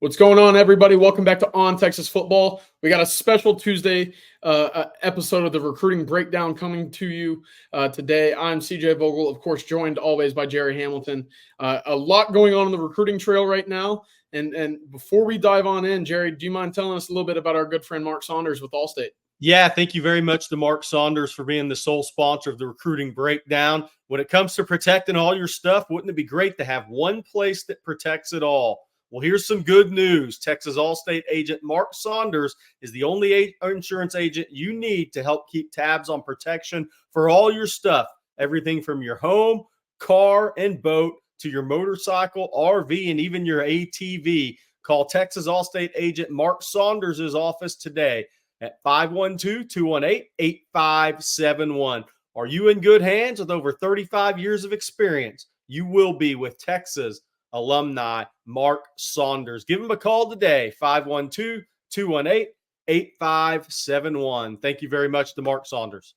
What's going on, everybody? Welcome back to On Texas Football. We got a special Tuesday episode of the recruiting breakdown coming to you today. I'm CJ Vogel, of course, joined always by Gerry Hamilton. A lot going on the recruiting trail right now. And before we dive on in, Gerry, do you mind telling us a little bit about our good friend Mark Saunders with Allstate? Yeah, thank you very much to Mark Saunders for being the sole sponsor of the recruiting breakdown. When it comes to protecting all your stuff, wouldn't it be great to have one place that protects it all? Well, here's some good news. Texas Allstate agent Mark Saunders is the only insurance agent you need to help keep tabs on protection for all your stuff. Everything from your home, car, and boat to your motorcycle, RV, and even your ATV. Call Texas Allstate agent Mark Saunders' office today at 512-218-8571. Are you in good hands with over 35 years of experience? You will be with Texas alumni Mark Saunders. Give him a call today, 512-218-8571. Thank you very much to Mark Saunders.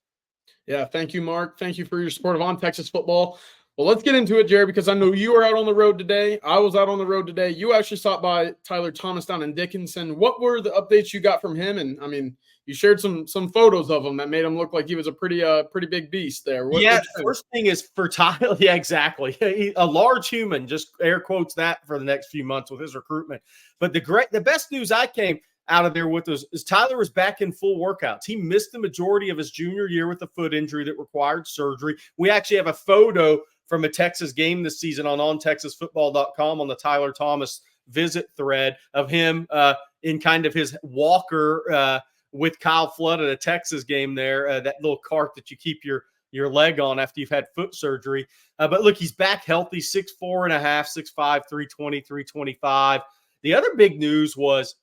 Yeah, thank you, Mark. Thank you for your support of On Texas Football. Well, let's get into it, Gerry, because I know you were out on the road today. I was out on the road today. You actually stopped by Tyler Thomas down in Dickinson. What were the updates you got from him? And, I mean, you shared some photos of him that made him look like he was a pretty big beast there. The first thing is for Tyler. Yeah, exactly. A large human, just air quotes that for the next few months with his recruitment. But the best news I came out of there with is Tyler was back in full workouts. He missed the majority of his junior year with a foot injury that required surgery. We actually have a photo from a Texas game this season on ontexasfootball.com on the Tyler Thomas visit thread of him in kind of his walker with Kyle Flood at a Texas game there, that little cart that you keep your leg on after you've had foot surgery. But look, he's back healthy, 6'4.5", 6'5", 320, 325. The other big news was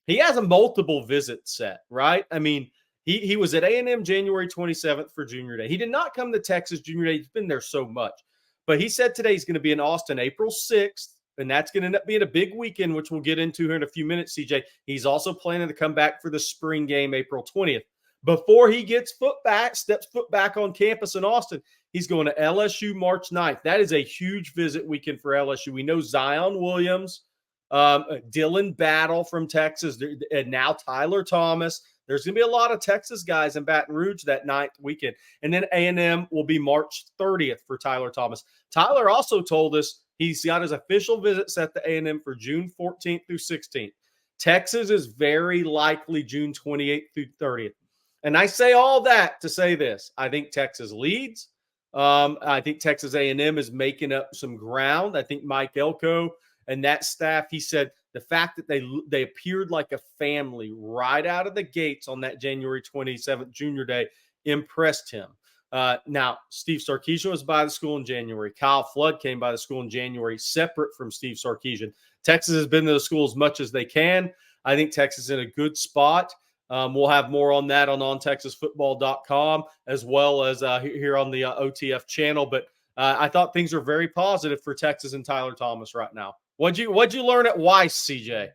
he has a multiple visit set, right? I mean, he was at A&M January 27th for Junior Day. He did not come to Texas Junior Day. He's been there so much. But he said today he's going to be in Austin April 6th, and that's going to end up being a big weekend, which we'll get into here in a few minutes, CJ. He's also planning to come back for the spring game April 20th. Before he steps foot back on campus in Austin, he's going to LSU March 9th. That is a huge visit weekend for LSU. We know Zion Williams, Dylan Battle from Texas, and now Tyler Thomas. There's going to be a lot of Texas guys in Baton Rouge that 9th weekend. And then A&M will be March 30th for Tyler Thomas. Tyler also told us he's got his official visit set to A&M for June 14th through 16th. Texas is very likely June 28th through 30th. And I say all that to say this. I think Texas leads. I think Texas A&M is making up some ground. I think Mike Elko and that staff, he said, the fact that they appeared like a family right out of the gates on that January 27th Junior Day impressed him. Now, Steve Sarkisian was by the school in January. Kyle Flood came by the school in January, separate from Steve Sarkisian. Texas has been to the school as much as they can. I think Texas is in a good spot. We'll have more on that on ontexasfootball.com as well as here on the OTF channel. But I thought things are very positive for Texas and Tyler Thomas right now. What'd you learn at Weiss, CJ?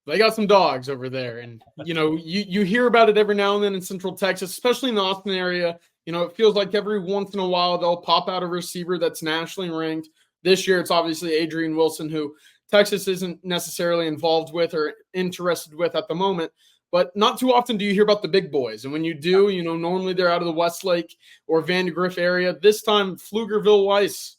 They got some dogs over there. And, you hear about it every now and then in Central Texas, especially in the Austin area. It feels like every once in a while they'll pop out a receiver that's nationally ranked. This year it's obviously Adrien Wilson, who Texas isn't necessarily involved with or interested with at the moment. But not too often do you hear about the big boys. And when you do, normally they're out of the Westlake or Vandergrift area. This time, Pflugerville Weiss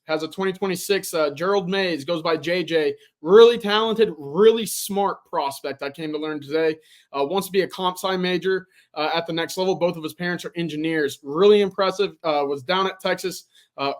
has a 2026 Gerald Mays, goes by JJ. Really talented, really smart prospect, I came to learn today. Wants to be a comp sci major at the next level. Both of his parents are engineers. Really impressive. Was down at Texas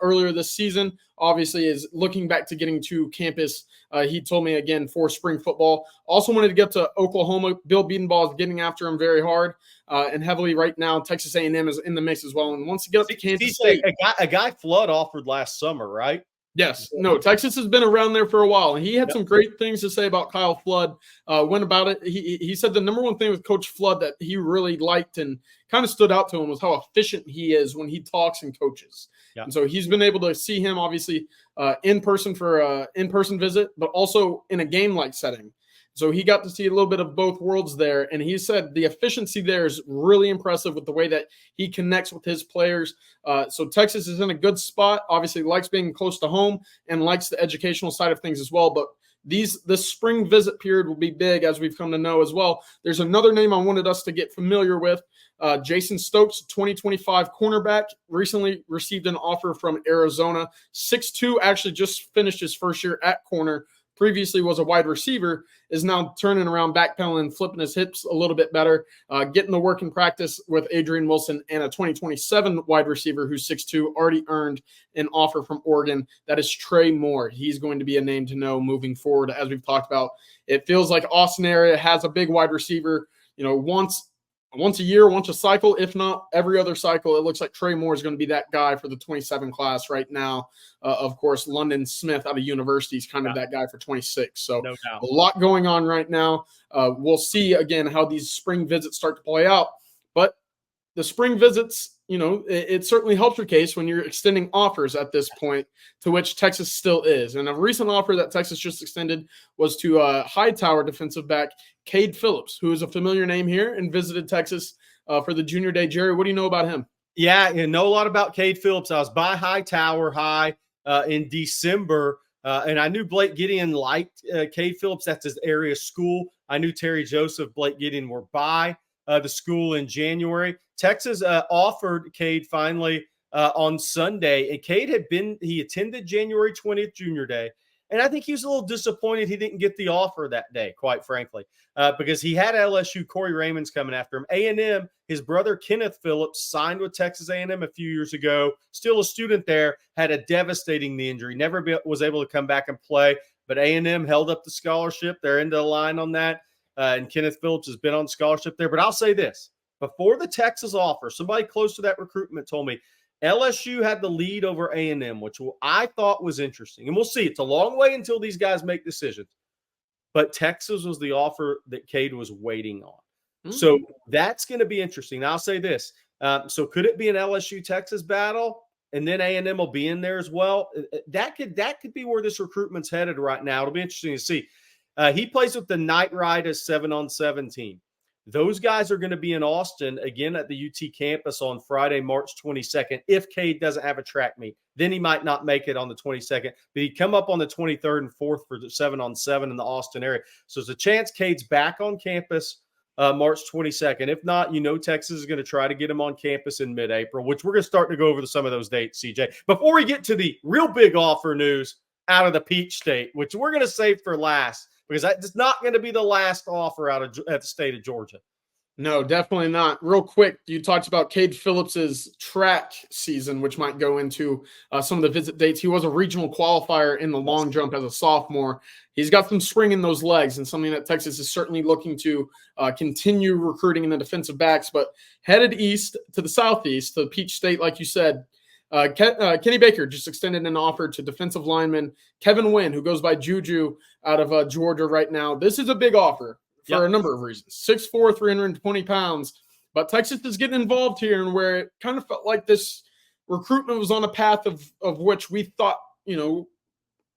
earlier this season. Obviously is looking back to getting to campus. He told me again for spring football. Also wanted to get to Oklahoma. Bill Bedenbaugh is getting after him very hard and heavily right now. Texas A&M is in the mix as well. And wants to get up to Kansas State. A guy Flood offered last summer, right? Yes. No, Texas has been around there for a while, and he had some great things to say about Kyle Flood. Went about it. He said the number one thing with Coach Flood that he really liked and kind of stood out to him was how efficient he is when he talks and coaches. Yeah. And so he's been able to see him, obviously, in person for an in-person visit, but also in a game-like setting. So he got to see a little bit of both worlds there. And he said the efficiency there is really impressive with the way that he connects with his players. So Texas is in a good spot, obviously likes being close to home and likes the educational side of things as well. But This spring visit period will be big, as we've come to know as well. There's another name I wanted us to get familiar with. Jason Stokes, 2025 cornerback, recently received an offer from Arizona. 6'2", actually just finished his first year at corner. Previously was a wide receiver, is now turning around, backpedaling, flipping his hips a little bit better, getting the work in practice with Adrien Wilson, and a 2027 wide receiver who's 6'2", already earned an offer from Oregon. That is Trey Moore. He's going to be a name to know moving forward, as we've talked about. It feels like Austin area has a big wide receiver, once a year, once a cycle, if not every other cycle. It looks like Trey Moore is going to be that guy for the 27 class right now. Of course, London Smith out of university is kind of that guy for 26. So no doubt. A lot going on right now. We'll see, again, how these spring visits start to play out. But the spring visits, it certainly helps your case when you're extending offers at this point, to which Texas still is. And a recent offer that Texas just extended was to Hightower defensive back Cade Phillips, who is a familiar name here and visited Texas for the junior day. Jerry, what do you know about him? Yeah, you know a lot about Cade Phillips. I was by Hightower High in December, and I knew Blake Gideon liked Cade Phillips. That's his area school. I knew Terry Joseph, Blake Gideon were by the school in January. Texas offered Cade finally on Sunday, and Cade he attended January 20th junior day, and I think he was a little disappointed he didn't get the offer that day, quite frankly, because he had LSU. Corey Raymond's coming after him. A&M, his brother Kenneth Phillips signed with Texas A&M a few years ago, still a student there, had a devastating knee injury, never was able to come back and play, but A&M held up the scholarship. They're into the line on that, and Kenneth Phillips has been on scholarship there. But I'll say this, before the Texas offer, somebody close to that recruitment told me LSU had the lead over A&M, which I thought was interesting. And we'll see. It's a long way until these guys make decisions. But Texas was the offer that Cade was waiting on. Mm-hmm. So that's going to be interesting. Now, I'll say this. So could it be an LSU-Texas battle? And then A&M will be in there as well? That could be where this recruitment's headed right now. It'll be interesting to see. He plays with the Night Riders 7-on-7 team. Those guys are going to be in Austin again at the UT campus on Friday, March 22nd. If Cade doesn't have a track meet, then he might not make it on the 22nd, but he'd come up on the 23rd and 4th for the 7-on-7 in the Austin area. So there's a chance Cade's back on campus March 22nd. If not, Texas is going to try to get him on campus in mid-April, which we're going to start to go over some of those dates, CJ. Before we get to the real big offer news out of the Peach State, which we're going to save for last, because that's not going to be the last offer at the state of Georgia. No, definitely not. Real quick, you talked about Cade Phillips's track season, which might go into some of the visit dates. He was a regional qualifier in the long jump as a sophomore. He's got some spring in those legs, and something that Texas is certainly looking to continue recruiting in the defensive backs. But headed east to the southeast, to Peach State, like you said, Kenny Baker just extended an offer to defensive lineman Kevin Wynn, who goes by Juju out of Georgia right now. This is a big offer for a number of reasons. 6'4", 320 pounds. But Texas is getting involved here, and where it kind of felt like this recruitment was on a path of which we thought,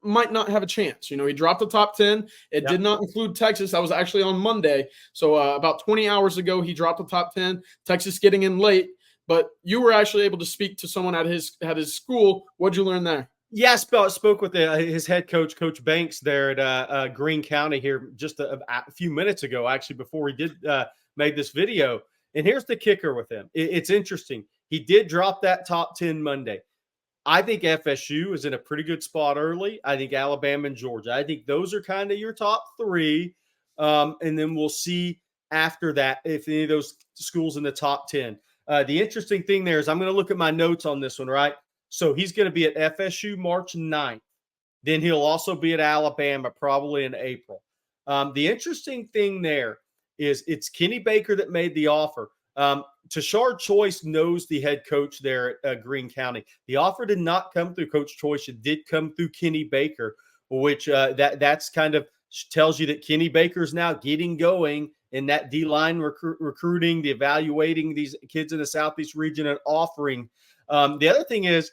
might not have a chance. He dropped the top 10. It did not include Texas. That was actually on Monday. So about 20 hours ago, he dropped the top 10. Texas getting in late. But you were actually able to speak to someone at his school. What'd you learn there? Yeah, I spoke with his head coach, Coach Banks, there at Greene County here just a few minutes ago, actually, before we did made this video. And here's the kicker with him. It's interesting. He did drop that top 10 Monday. I think FSU is in a pretty good spot early. I think Alabama and Georgia. I think those are kind of your top three. And then we'll see after that if any of those schools in the top 10. The interesting thing there is I'm going to look at my notes on this one, right? So he's going to be at FSU March 9th. Then he'll also be at Alabama probably in April. The interesting thing there is it's Kenny Baker that made the offer. Tashard Choice knows the head coach there at Greene County. The offer did not come through Coach Choice. It did come through Kenny Baker, which that's kind of tells you that Kenny Baker's now getting going in that D-line recruiting, the evaluating these kids in the Southeast region and offering. The other thing is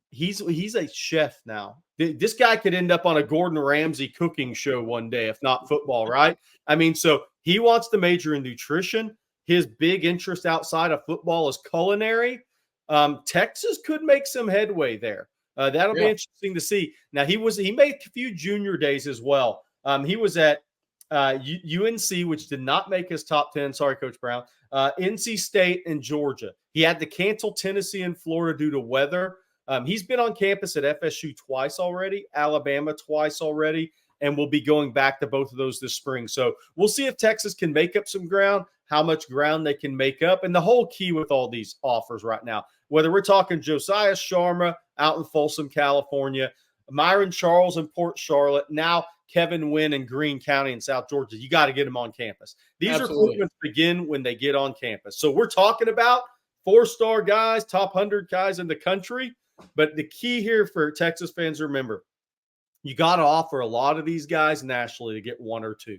he's a chef now. This guy could end up on a Gordon Ramsay cooking show one day, if not football, right? I mean, so he wants to major in nutrition. His big interest outside of football is culinary. Texas could make some headway there. That'll be interesting to see. Now, he made a few junior days as well. He was at UNC, which did not make his top 10. Sorry, Coach Brown. NC State and Georgia. He had to cancel Tennessee and Florida due to weather. He's been on campus at FSU twice already, Alabama twice already, and we'll be going back to both of those this spring. So we'll see if Texas can make up some ground, how much ground they can make up. And the whole key with all these offers right now, whether we're talking Josiah Sharma out in Folsom, California, Myron Charles in Port Charlotte, now Kevin Wynn in Greene County in South Georgia, you got to get them on campus. These recruitments begin when they get on campus. So we're talking about 4-star guys, top 100 guys in the country. But the key here for Texas fans, remember, you got to offer a lot of these guys nationally to get 1 or 2.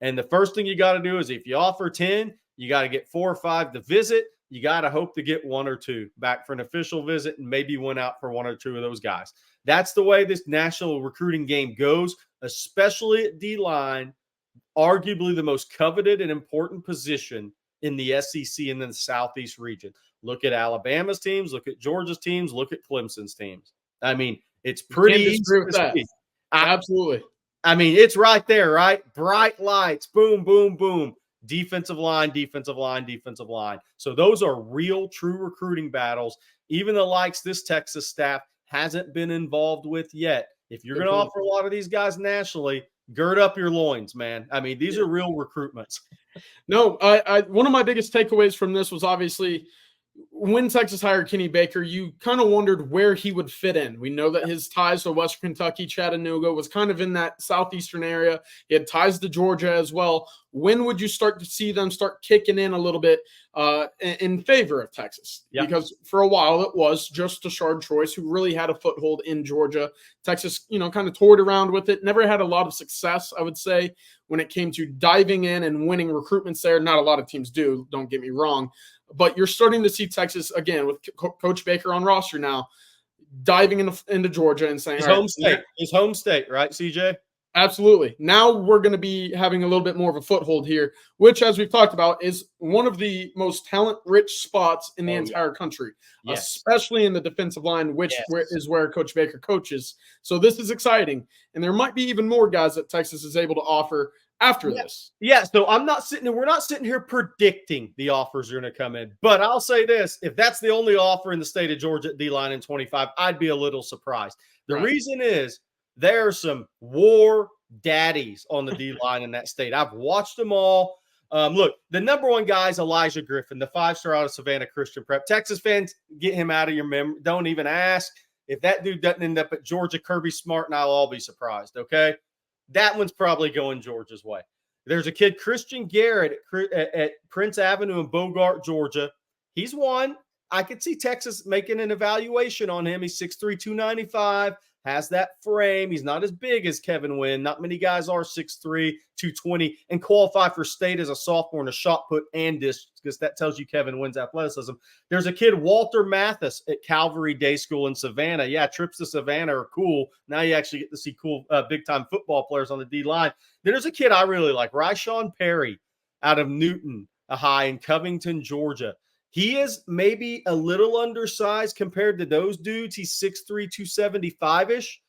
And the first thing you got to do is if you offer 10, you got to get 4 or 5 to visit. You got to hope to get 1 or 2 back for an official visit and maybe win out for 1 or 2 of those guys. That's the way this national recruiting game goes, especially at D-line, arguably the most coveted and important position in the SEC and in the Southeast region. Look at Alabama's teams, look at Georgia's teams, look at Clemson's teams. I mean, it's pretty easy to see. Absolutely. I mean, it's right there, right? Bright lights, boom, boom, boom. Defensive line, defensive line, defensive line. So those are real, true recruiting battles, even the likes this Texas staff hasn't been involved with yet. If you're going to offer a lot of these guys nationally, gird up your loins, man. I mean, these are real recruitments. No, one of my biggest takeaways from this was obviously when Texas hired Kenny Baker, you kind of wondered where he would fit in. We know that his ties to Western Kentucky, Chattanooga, was kind of in that southeastern area. He had ties to Georgia as well. When would you start to see them start kicking in a little bit in favor of Texas? Yep. Because for a while it was just Tashard Choice who really had a foothold in Georgia. Texas, kind of toured around with it. Never had a lot of success, I would say, when it came to diving in and winning recruitments there. Not a lot of teams do, don't get me wrong. But you're starting to see Texas, again, with Coach Baker on roster now, diving into Georgia and saying, his home state, right, CJ? Absolutely. Now we're going to be having a little bit more of a foothold here, which, as we've talked about, is one of the most talent-rich spots in the entire country, especially in the defensive line, which is where Coach Baker coaches. So this is exciting. And there might be even more guys that Texas is able to offer after this. Yeah, so we're not sitting here predicting the offers are going to come in. But I'll say this, if that's the only offer in the state of Georgia at D-line in 25, I'd be a little surprised. The reason is there are some war daddies on the D-line in that state. I've watched them all. Look, the number one guy is Elijah Griffin, the 5-star out of Savannah Christian Prep. Texas fans, get him out of your memory. Don't even ask. If that dude doesn't end up at Georgia, Kirby Smart and I'll all be surprised, okay? That one's probably going Georgia's way. There's a kid, Christian Garrett, at Prince Avenue in Bogart, Georgia. He's one. I could see Texas making an evaluation on him. He's 6'3", 295, has that frame. He's not as big as Kevin Wynn. Not many guys are 6'3", 220, and qualify for state as a sophomore in a shot put and disc, because that tells you Kevin Wynn's athleticism. There's a kid, Walter Mathis, at Calvary Day School in Savannah. Yeah, trips to Savannah are cool. Now you actually get to see cool big-time football players on the D-line. There's a kid I really like, Ryshawn Perry, out of Newton High in Covington, Georgia. He is maybe a little undersized compared to those dudes. He's 6'3", 275-ish.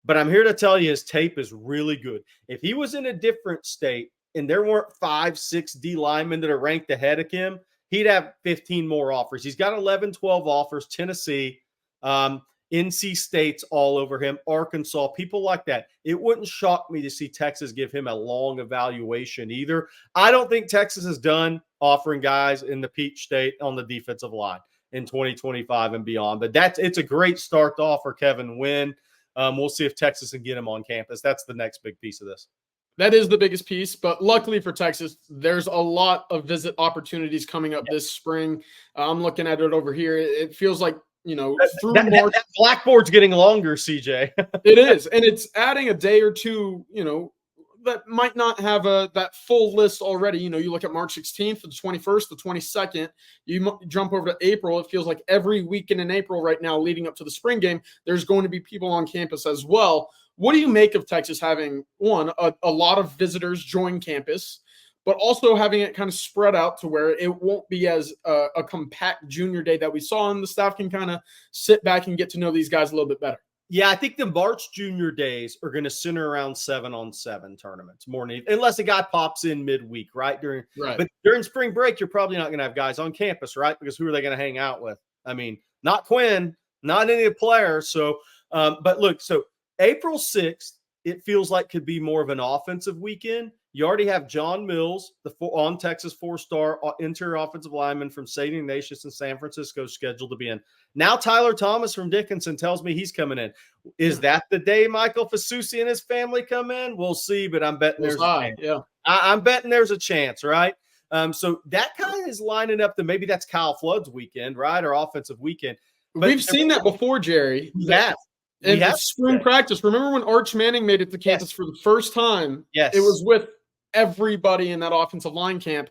But I'm here to tell you his tape is really good. If he was in a different state and there weren't 5, 6 D linemen that are ranked ahead of him, he'd have 15 more offers. He's got 11, 12 offers. Tennessee, NC State's all over him, Arkansas, people like that. It wouldn't shock me to see Texas give him a long evaluation either. I don't think Texas is done offering guys in the Peach State on the defensive line in 2025 and beyond. But it's a great start to offer Kevin Wynn. We'll see if Texas can get him on campus. That's the next big piece of this. That is the biggest piece, but luckily for Texas, there's a lot of visit opportunities coming up this spring. I'm looking at it over here. It feels like, through March. That blackboard's getting longer, CJ. It is, and it's adding a day or two, that might not have that full list already. You look at March 16th, the 21st, the 22nd, you jump over to April. It feels like every weekend in April right now leading up to the spring game, there's going to be people on campus as well. What do you make of Texas having, a lot of visitors join campus, but also having it kind of spread out to where it won't be as a compact junior day that we saw, and the staff can kind of sit back and get to know these guys a little bit better. Yeah, I think the March junior days are going to center around 7-on-7 tournaments more than unless a guy pops in midweek, right? But during spring break, you're probably not going to have guys on campus, right? Because who are they going to hang out with? I mean, not Quinn, not any of the players. So, but look, so April 6th, it feels like could be more of an offensive weekend. You already have John Mills, the on Texas 4-star interior offensive lineman from St. Ignatius in San Francisco, scheduled to be in. Now Tyler Thomas from Dickinson tells me he's coming in. Is that the day Michael Fasusi and his family come in? We'll see, but I'm betting there's a chance. Yeah. I'm betting there's a chance, right? So that kind of is lining up to maybe that's Kyle Flood's weekend, right, or offensive weekend. But we've seen that before, Jerry. Yeah. And spring practice. Remember when Arch Manning made it to campus for the first time? Yes. It was with everybody in that offensive line camp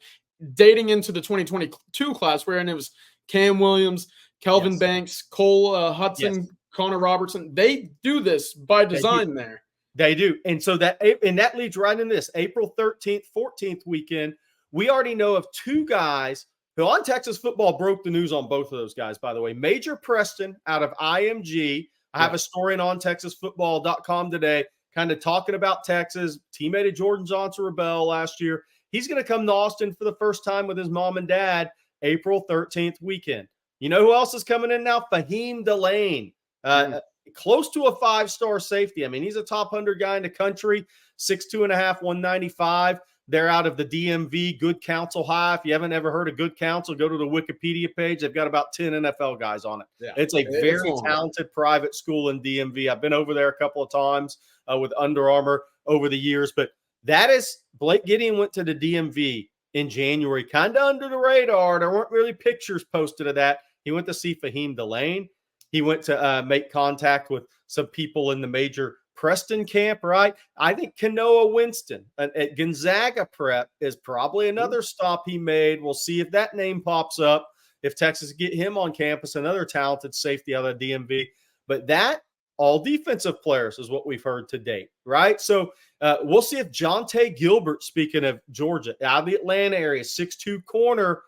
dating into the 2022 class, wherein it was Cam Williams, Kelvin Banks, Cole Hudson, Connor Robertson. They do this by design there. They do. And so that leads right in this April 13th, 14th weekend. We already know of two guys who on Texas football broke the news on both of those guys, by the way. Major Preston out of IMG. I have a story on ontexasfootball.com today kind of talking about Texas, teammate of Jordan Johnson Rebel last year. He's going to come to Austin for the first time with his mom and dad April 13th weekend. You know who else is coming in now? Fahim DeLane, close to a 5-star safety. I mean, he's a top 100 guy in the country, 6'2.5", 195. They're out of the DMV, Good Counsel High. If you haven't ever heard of Good Counsel, go to the Wikipedia page. They've got about 10 NFL guys on it. Yeah, it's a very talented private school in DMV. I've been over there a couple of times with Under Armour over the years. But that is – Blake Gideon went to the DMV in January, kind of under the radar. There weren't really pictures posted of that. He went to see Fahim DeLane. He went to make contact with some people in the major Preston camp, right? I think Kanoa Winston at Gonzaga Prep is probably another stop he made. We'll see if that name pops up, if Texas get him on campus, another talented safety out of the DMV. But that, all defensive players is what we've heard to date, right? So we'll see if Jonte Gilbert, speaking of Georgia, out of the Atlanta area, 6'2" corner,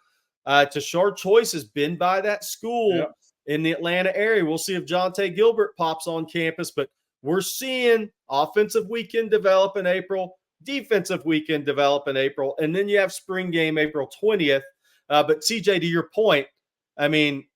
Tashard Choice has been by that school in the Atlanta area. We'll see if Jonte Gilbert pops on campus, but we're seeing offensive weekend develop in April, defensive weekend develop in April, and then you have spring game April 20th. But CJ, to your point, I mean,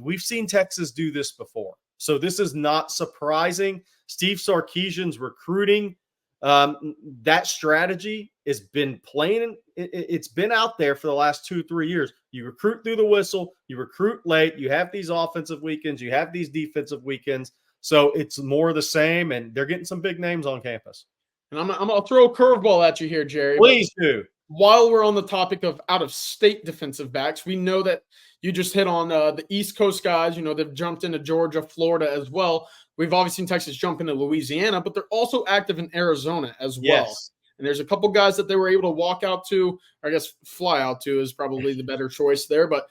we've seen Texas do this before. So this is not surprising. Steve Sarkisian's recruiting, that strategy has been playing. It's been out there for the last 2-3 years. You recruit through the whistle, you recruit late, you have these offensive weekends, you have these defensive weekends. So it's more of the same, and they're getting some big names on campus. And I'm going to throw a curveball at you here, Jerry. Please do. While we're on the topic of out-of-state defensive backs, we know that you just hit on the East Coast guys. You know, they've jumped into Georgia, Florida as well. We've obviously seen Texas jump into Louisiana, but they're also active in Arizona as well. Yes. And there's a couple guys that they were able to walk out to, or I guess fly out to is probably the better choice there. But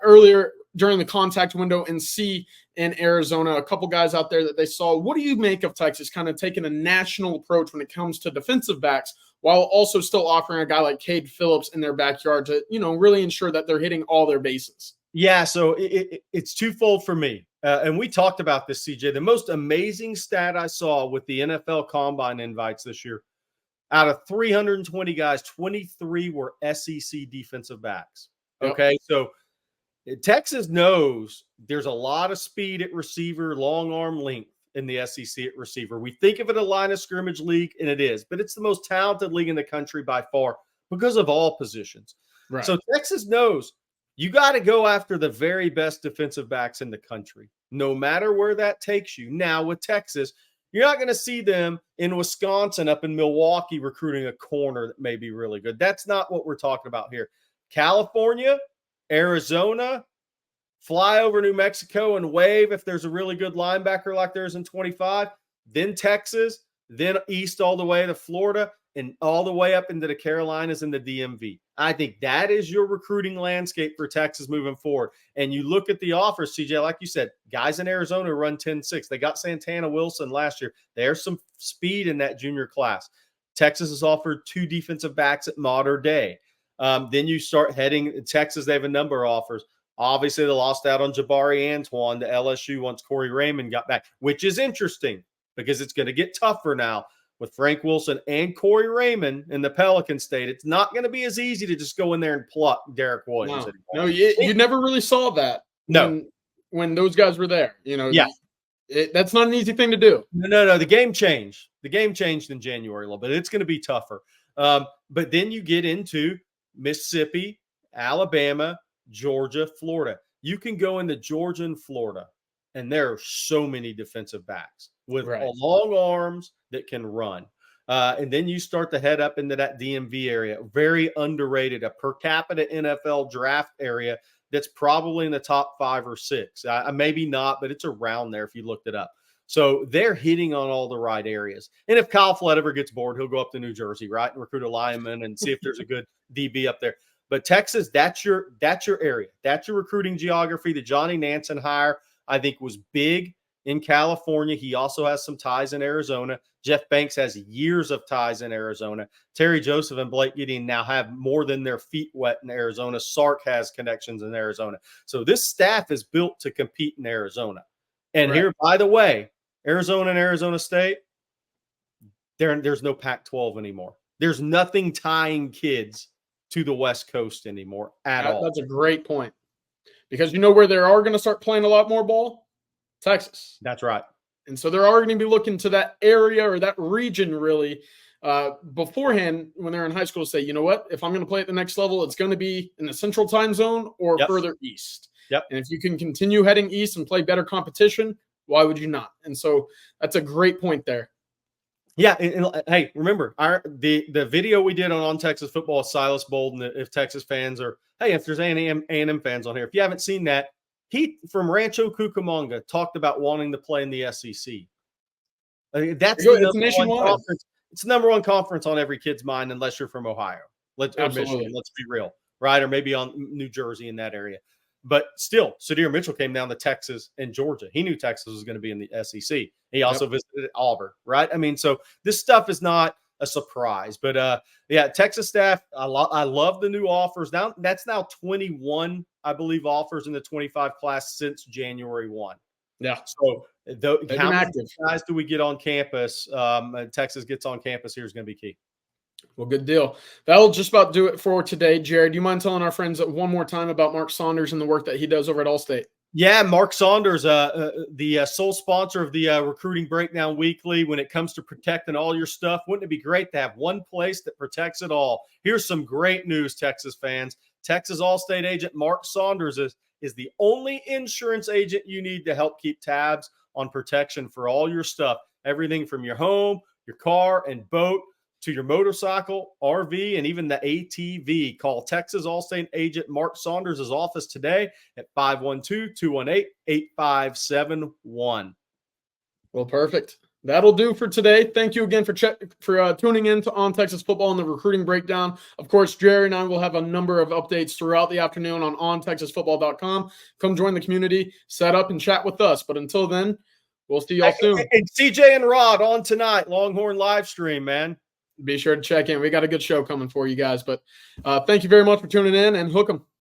earlier during the contact window and see in Arizona, a couple guys out there that they saw. What do you make of Texas kind of taking a national approach when it comes to defensive backs while also still offering a guy like Cade Phillips in their backyard to, you know, really ensure that they're hitting all their bases? Yeah, so it's twofold for me. And we talked about this, CJ. The most amazing stat I saw with the NFL Combine invites this year, out of 320 guys, 23 were SEC defensive backs. Okay, so Texas knows there's a lot of speed at receiver, long arm length in the SEC at receiver. We think of it a line of scrimmage league, and it is, but it's the most talented league in the country by far because of all positions. Right. So Texas knows you got to go after the very best defensive backs in the country, no matter where that takes you. Now with Texas, you're not going to see them in Wisconsin, up in Milwaukee, recruiting a corner that may be really good. That's not what we're talking about here. California, Arizona, fly over New Mexico and wave if there's a really good linebacker like there's in 25, then Texas, then east all the way to Florida, and all the way up into the Carolinas and the DMV. I think that is your recruiting landscape for Texas moving forward. And you look at the offers, CJ, like you said, guys in Arizona run 10-6. They got Santana Wilson last year. There's some speed in that junior class. Texas has offered 2 defensive backs at Mater Dei. Then you start heading Texas. They have a number of offers. Obviously, they lost out on Jabari Antoine to LSU once Corey Raymond got back, which is interesting because it's going to get tougher now with Frank Wilson and Corey Raymond in the Pelican State. It's not going to be as easy to just go in there and pluck Derek Williams anymore. No, you never really saw that. When those guys were there, Yeah. That's not an easy thing to do. No. The game changed. The game changed in January a little bit. It's going to be tougher. But then you get into Mississippi, Alabama, Georgia, Florida. You can go into Georgia and Florida, and there are so many defensive backs with long arms that can run. And then you start to head up into that DMV area, very underrated, a per capita NFL draft area that's probably in the top 5 or 6. Maybe not, but it's around there if you looked it up. So they're hitting on all the right areas. And if Kyle Flood ever gets bored, he'll go up to New Jersey, right, and recruit a lineman and see if there's a good DB up there. But Texas, that's your area. That's your recruiting geography. The Johnny Nansen hire, I think, was big in California. He also has some ties in Arizona. Jeff Banks has years of ties in Arizona. Terry Joseph and Blake Gideon now have more than their feet wet in Arizona. Sark has connections in Arizona. So this staff is built to compete in Arizona. And here, by the way, Arizona and Arizona State, there's no Pac-12 anymore. There's nothing tying kids to the West Coast anymore at all. That's a great point. Because you know where they are going to start playing a lot more ball? Texas. That's right. And so they're already going to be looking to that area or that region really beforehand when they're in high school to say, you know what, if I'm going to play at the next level, it's going to be in the central time zone or further east. Yep. And if you can continue heading east and play better competition, why would you not? And so that's a great point there. Yeah. And hey, remember the video we did on Texas football with Silas Bolden, if Texas fans are, hey, if there's A&M fans on here, if you haven't seen that, he from Rancho Cucamonga talked about wanting to play in the SEC. That's the number one conference. It's the number one conference on every kid's mind, unless you're from Ohio. Michigan, let's be real, right? Or maybe on New Jersey in that area. But still, Sadir Mitchell came down to Texas and Georgia. He knew Texas was going to be in the SEC. He also visited Auburn, right? I mean, so this stuff is not a surprise. But, Texas staff, I love the new offers. Now that's now 21, I believe, offers in the 25 class since January 1. Yeah. So how many guys do we get on campus? Texas gets on campus here is going to be key. Well, good deal. That'll just about do it for today. Jared, do you mind telling our friends one more time about Mark Saunders and the work that he does over at Allstate? Yeah, Mark Saunders, the sole sponsor of the Recruiting Breakdown Weekly. When it comes to protecting all your stuff, wouldn't it be great to have one place that protects it all? Here's some great news, Texas fans. Texas Allstate agent Mark Saunders is the only insurance agent you need to help keep tabs on protection for all your stuff. Everything from your home, your car, and boat, to your motorcycle, RV, and even the ATV. Call Texas Allstate agent Mark Saunders' office today at 512-218-8571. Well, perfect. That'll do for today. Thank you again for tuning in to On Texas Football and the Recruiting Breakdown. Of course, Jerry and I will have a number of updates throughout the afternoon on ontexasfootball.com. Come join the community, set up, and chat with us. But until then, we'll see y'all soon. And CJ and Rod on tonight, Longhorn live stream, man. Be sure to check in. We got a good show coming for you guys. But thank you very much for tuning in, and hook 'em.